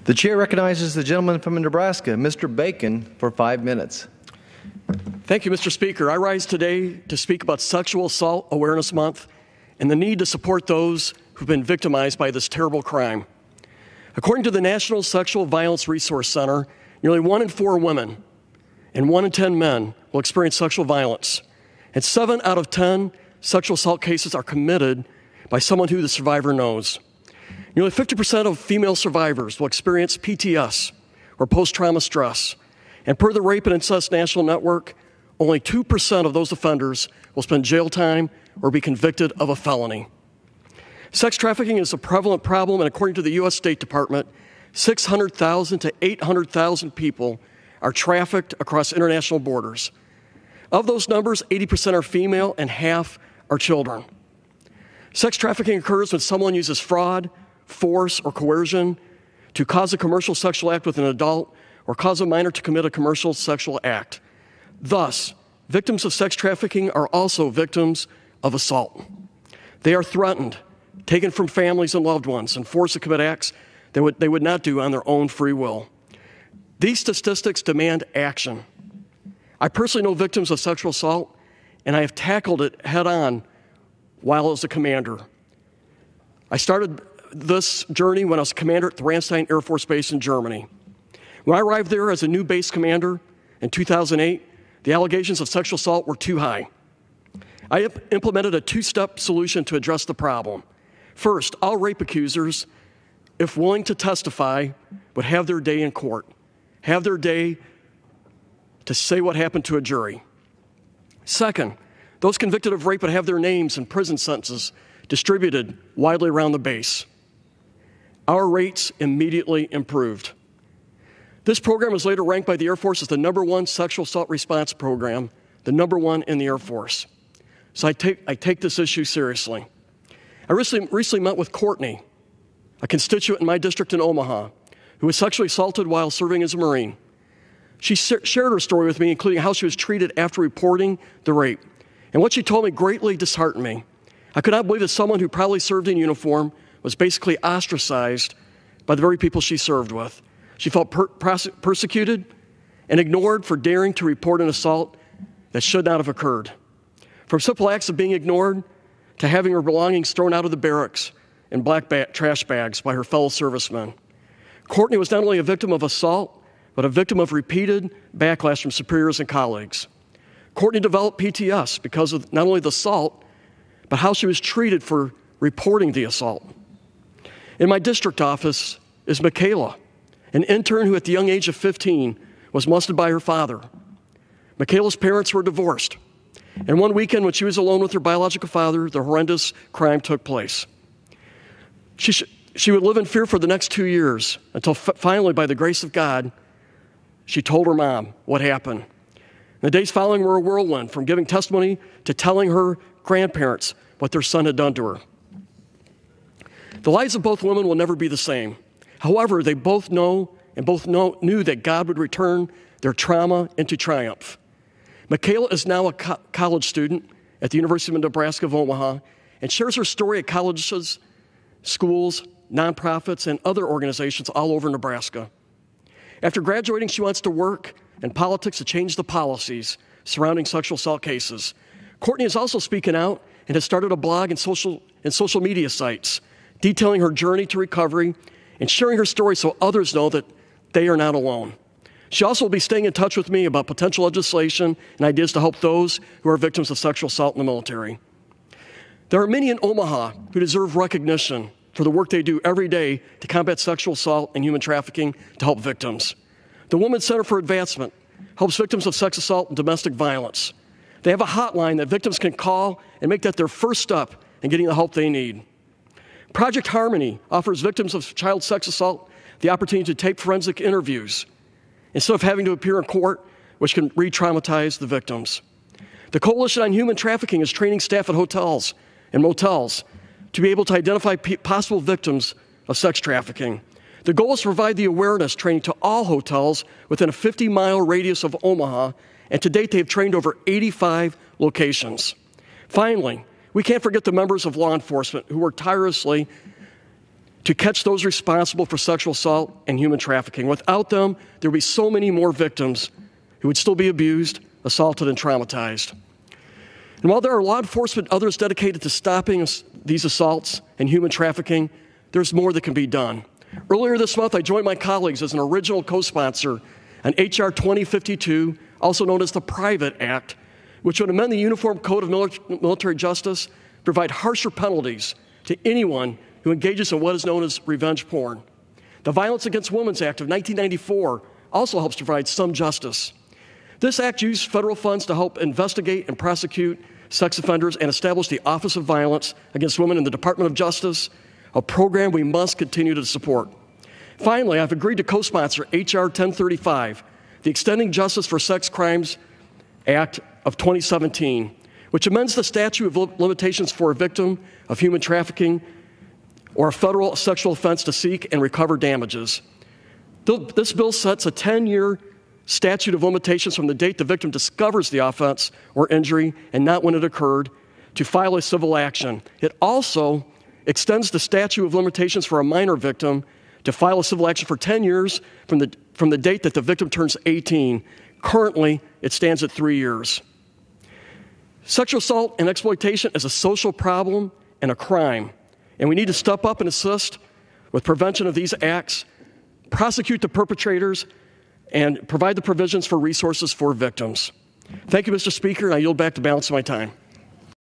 The chair recognizes the gentleman from Nebraska, Mr. Bacon, for 5 minutes. Thank you, Mr. Speaker. I rise today to speak about Sexual Assault Awareness Month and the need to support those who've been victimized by this terrible crime. According to the National Sexual Violence Resource Center, nearly 1 in 4 women and 1 in 10 men will experience sexual violence, and 7 out of 10 sexual assault cases are committed by someone who the survivor knows. Nearly 50% of female survivors will experience PTS, or post-trauma stress, and per the Rape and Incest National Network, only 2% of those offenders will spend jail time or be convicted of a felony. Sex trafficking is a prevalent problem, and according to the U.S. State Department, 600,000 to 800,000 people are trafficked across international borders. Of those numbers, 80% are female and half are children. Sex trafficking occurs when someone uses fraud, force, or coercion to cause a commercial sexual act with an adult or cause a minor to commit a commercial sexual act. Thus, victims of sex trafficking are also victims of assault. They are threatened, taken from families and loved ones, and forced to commit acts that they would not do on their own free will. These statistics demand action. I personally know victims of sexual assault, and I have tackled it head-on while as a commander. I started this journey when I was commander at the Ramstein Air Force Base in Germany. When I arrived there as a new base commander in 2008, the allegations of sexual assault were too high. I implemented a 2-step solution to address the problem. First, all rape accusers, if willing to testify, would have their day in court, have their day to say what happened to a jury. Second, those convicted of rape would have their names and prison sentences distributed widely around the base. Our rates immediately improved. This program was later ranked by the Air Force as the #1 sexual assault response program, the #1 in the Air Force. So I take this issue seriously. I recently met with Courtney, a constituent in my district in Omaha, who was sexually assaulted while serving as a Marine. She shared her story with me, including how she was treated after reporting the rape. And what she told me greatly disheartened me. I could not believe that someone who proudly served in uniform was basically ostracized by the very people she served with. She felt persecuted and ignored for daring to report an assault that should not have occurred. From simple acts of being ignored to having her belongings thrown out of the barracks in black trash bags by her fellow servicemen. Courtney was not only a victim of assault, but a victim of repeated backlash from superiors and colleagues. Courtney developed PTS because of not only the assault, but how she was treated for reporting the assault. In my district office is Michaela, an intern who at the young age of 15 was molested by her father. Michaela's parents were divorced, and one weekend when she was alone with her biological father, the horrendous crime took place. She would live in fear for the next 2 years until finally, by the grace of God, she told her mom what happened. The days following were a whirlwind, from giving testimony to telling her grandparents what their son had done to her. The lives of both women will never be the same. However, they both knew that God would return their trauma into triumph. Michaela is now a college student at the University of Nebraska of Omaha and shares her story at colleges, schools, nonprofits, and other organizations all over Nebraska. After graduating, she wants to work in politics to change the policies surrounding sexual assault cases. Courtney is also speaking out and has started a blog and social media sites detailing her journey to recovery and sharing her story so others know that they are not alone. She also will be staying in touch with me about potential legislation and ideas to help those who are victims of sexual assault in the military. There are many in Omaha who deserve recognition for the work they do every day to combat sexual assault and human trafficking to help victims. The Women's Center for Advancement helps victims of sex assault and domestic violence. They have a hotline that victims can call and make that their first step in getting the help they need. Project Harmony offers victims of child sex assault the opportunity to tape forensic interviews instead of having to appear in court, which can re-traumatize the victims. The Coalition on Human Trafficking is training staff at hotels and motels to be able to identify possible victims of sex trafficking. The goal is to provide the awareness training to all hotels within a 50-mile radius of Omaha, and to date they have trained over 85 locations. Finally, we can't forget the members of law enforcement who work tirelessly to catch those responsible for sexual assault and human trafficking. Without them, there would be so many more victims who would still be abused, assaulted, and traumatized. And while there are law enforcement and others dedicated to stopping these assaults and human trafficking, there's more that can be done. Earlier this month, I joined my colleagues as an original co-sponsor on H.R. 2052, also known as the Private Act, which would amend the Uniform Code of Military Justice, provide harsher penalties to anyone who engages in what is known as revenge porn. The Violence Against Women Act of 1994 also helps provide some justice. This act used federal funds to help investigate and prosecute sex offenders and establish the Office of Violence Against Women in the Department of Justice, a program we must continue to support. Finally, I've agreed to co-sponsor H.R. 1035, the Extending Justice for Sex Crimes Act of 2017, which amends the statute of limitations for a victim of human trafficking or a federal sexual offense to seek and recover damages. This bill sets a 10-year statute of limitations from the date the victim discovers the offense or injury and not when it occurred to file a civil action. It also extends the statute of limitations for a minor victim to file a civil action for 10 years from the date that the victim turns 18. Currently, it stands at 3 years. Sexual assault and exploitation is a social problem and a crime, and we need to step up and assist with prevention of these acts, prosecute the perpetrators, and provide the provisions for resources for victims. Thank you, Mr. Speaker, and I yield back the balance of my time.